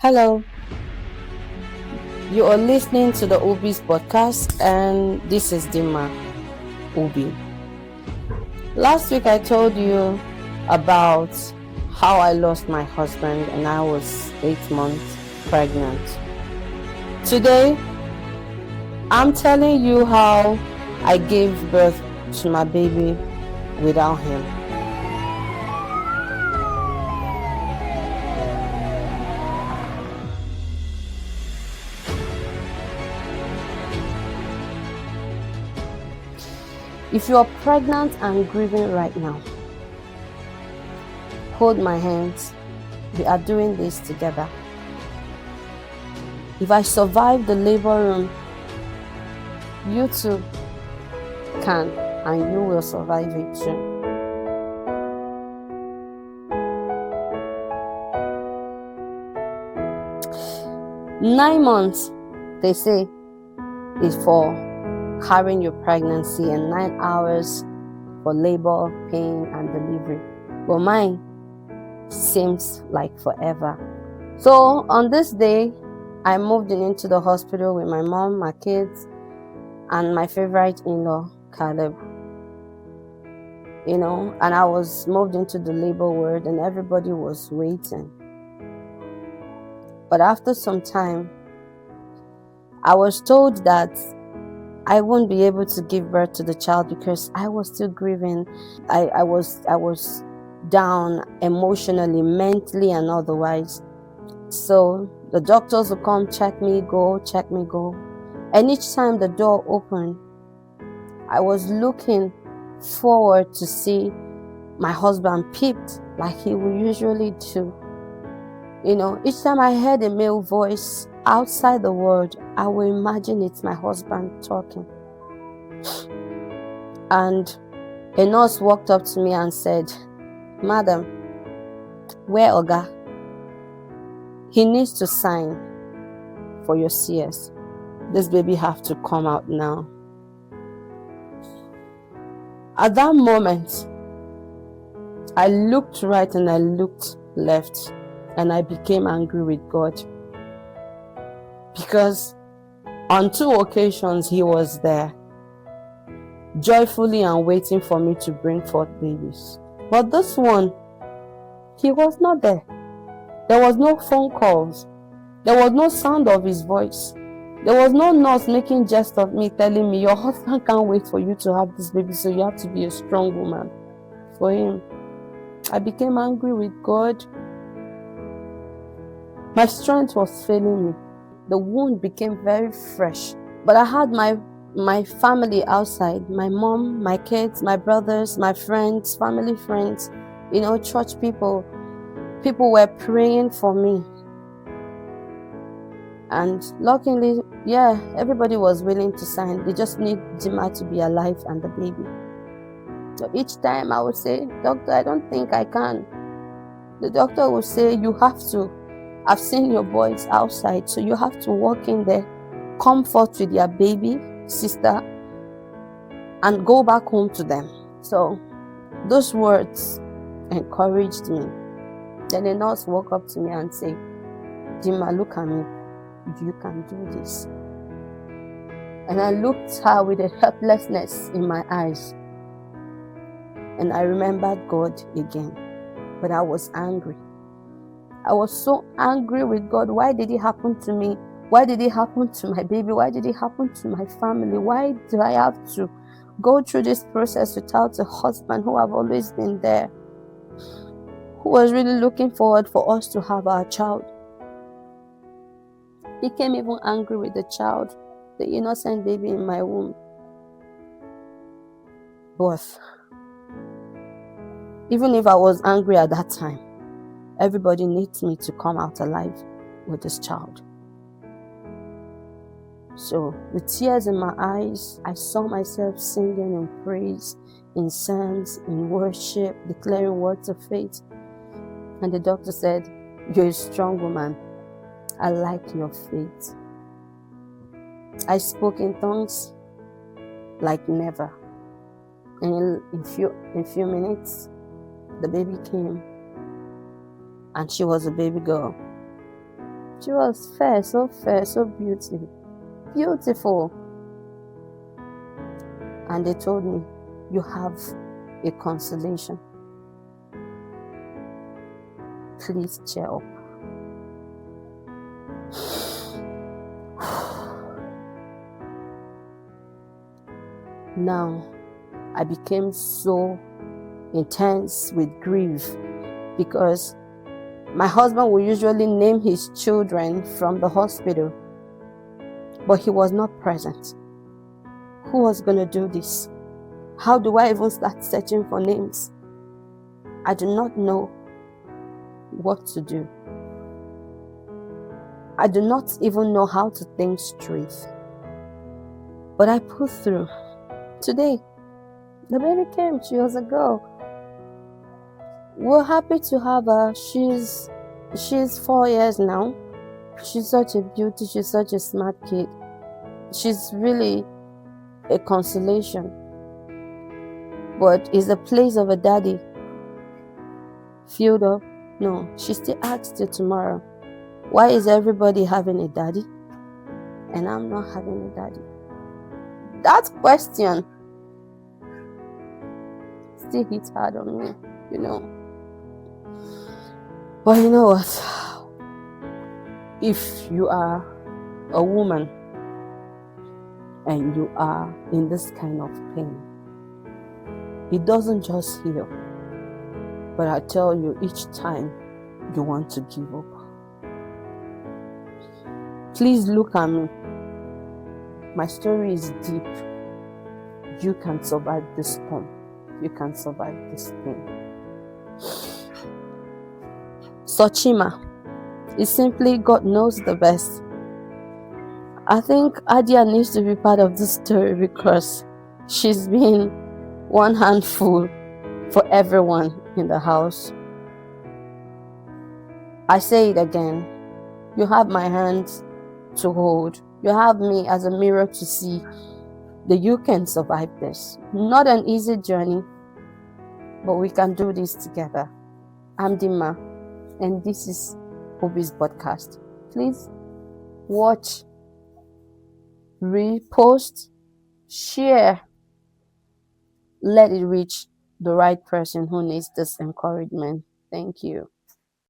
Hello, you are listening to the Obi's podcast, and this is Dimma Obi. Last week I told you about how I lost my husband and I was 8 months pregnant. Today, I'm telling you how I gave birth to my baby without him. If you are pregnant and grieving right now, hold my hands. We are doing this together. If I survive the labor room, you too can, and you will survive it too. Nine months, they say, is for carrying your pregnancy, and 9 hours for labor, pain, and delivery. But mine seems like forever. So on this day, I moved into the hospital with my mom, my kids, and my favorite in-law, Caleb. And I was moved into the labor ward and everybody was waiting. But after some time, I was told that I wouldn't be able to give birth to the child because I was still grieving. I was down emotionally, mentally, and otherwise. So the doctors would come, check me, go. And each time the door opened, I was looking forward to see my husband peeped like he would usually do. Each time I heard a male voice outside the ward, I will imagine it's my husband talking. And a nurse walked up to me and said, "Madam, where Oga? He needs to sign for your CS. This baby have to come out now." At that moment, I looked right and I looked left, and I became angry with God. Because on 2 occasions he was there, joyfully and waiting for me to bring forth babies. But this one, he was not there. There was no phone calls. There was no sound of his voice. There was no nurse making jest of me, telling me, "Your husband can't wait for you to have this baby, so you have to be a strong woman for him." I became angry with God. My strength was failing me. The wound became very fresh. But I had my family outside, my mom, my kids, my brothers, my friends, family friends, church people. People were praying for me. And luckily, everybody was willing to sign. They just need Dimma to be alive and the baby. So each time I would say, "Doctor, I don't think I can." The doctor would say, "You have to. I've seen your boys outside, so you have to walk in there, comfort with your baby, sister, and go back home to them." So those words encouraged me. Then a nurse walked up to me and said, "Dimma, look at me. You can do this." And I looked at her with a helplessness in my eyes. And I remembered God again. But I was angry. I was so angry with God. Why did it happen to me? Why did it happen to my baby? Why did it happen to my family? Why do I have to go through this process without a husband who have always been there, who was really looking forward for us to have our child? Became even angry with the child, the innocent baby in my womb. But even if I was angry at that time, everybody needs me to come out alive with this child. So with tears in my eyes, I saw myself singing in praise, in psalms, in worship, declaring words of faith. And the doctor said, "You're a strong woman. I like your faith." I spoke in tongues like never. And in few minutes, the baby came. And she was a baby girl. She was fair, so beautiful. And they told me, you have a consolation. Please cheer up. Now, I became so intense with grief because my husband would usually name his children from the hospital, but he was not present. Who was going to do this? How do I even start searching for names? I do not know what to do. I do not even know how to think straight. But I put through. Today, the baby came. She was a girl. We're happy to have her. She's 4 years now. She's such a beauty. She's such a smart kid. She's really a consolation. But is the place of a daddy filled up? No. She still asks till tomorrow, why is everybody having a daddy and I'm not having a daddy? That question still hits hard on me, you know. But you know what? If you are a woman and you are in this kind of pain, it doesn't just heal. But I tell you, each time you want to give up, please look at me. My story is deep. You can survive this storm. You can survive this pain. Sochima is simply God knows the best. I think Adia needs to be part of this story because she's been one handful for everyone in the house. I say it again. You have my hands to hold. You have me as a mirror to see that you can survive this. Not an easy journey, but we can do this together. I'm Dimma, and this is Obi's podcast. Please watch, repost, share. Let it reach the right person who needs this encouragement. Thank you.